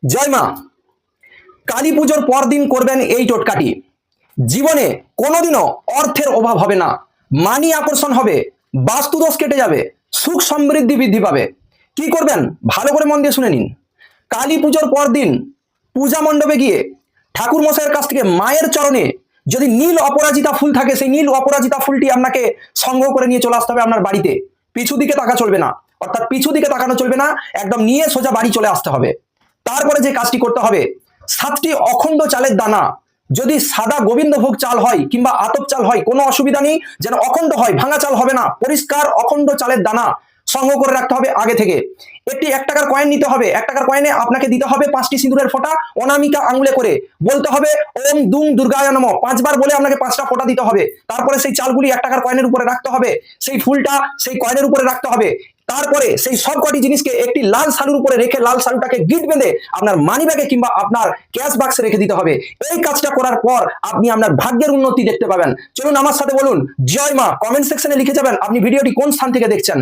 জয় মা। কালী পুজোর পর দিন করবেন এই টোটকাটি। জীবনে কোনোদিনও অর্থের অভাব হবে না, মানি আকর্ষণ হবে, বাস্তুদোষ কেটে যাবে, সুখ সমৃদ্ধি বৃদ্ধি পাবে। কি করবেন ভালো করে মন দিয়ে শুনে নিন। কালী পুজোর পর দিন পূজা মণ্ডপে গিয়ে ঠাকুর মশাইয়ের কাছ থেকে মায়ের চরণে যদি নীল অপরাজিতা ফুল থাকে, সেই নীল অপরাজিতা ফুলটি আপনাকে সংগ্রহ করে নিয়ে চলে আসতে হবে আপনার বাড়িতে। পিছু দিকে তাকা চলবে না, অর্থাৎ পিছু দিকে তাকানো চলবে না, একদম নিয়ে সোজা বাড়ি চলে আসতে হবে। তারপরে যে কাজটি করতে হবে, 7টি অখণ্ড চালের দানা, যদি সাদা গোবিন্দভোগ চাল হয় কিংবা আতপ চাল হয় কোনো অসুবিধা নেই, যেন অখণ্ড হয়, ভাঙা চাল হবে না, পরিষ্কার অখণ্ড চালের দানা সংগ্রহ করে রাখতে হবে আগে থেকে। একটি 1 টাকার কয়েন নিতে হবে, 1 টাকার কয়েনে আপনাকে দিতে হবে 5টি সিঁদুরের ফোঁটা অনামিকা আঙুলে করে, বলতে হবে ওম দুং দুর্গায় নমঃ 5 বার বলে আপনাকে 5টা ফোঁটা দিতে হবে। তারপরে সেই চালগুলি 1 টাকার কয়েনের উপরে রাখতে হবে, সেই ফুলটা সেই কয়েনের উপরে রাখতে হবে। তারপরে সেই সবকটি জিনিসকে একটি লাল সালুর উপরে রেখে লাল সালুটাকে গিট বেঁধে আপনার মানি ব্যাগে কিংবা আপনার ক্যাশ বাক্সে রেখে দিতে হবে। এই কাজটা করার পর আপনি আপনার ভাগ্যের উন্নতি দেখতে পাবেন। চলুন আমার সাথে বলুন জয় মা, কমেন্ট সেকশনে লিখে যাবেন আপনি ভিডিওটি কোন স্থান থেকে দেখছেন।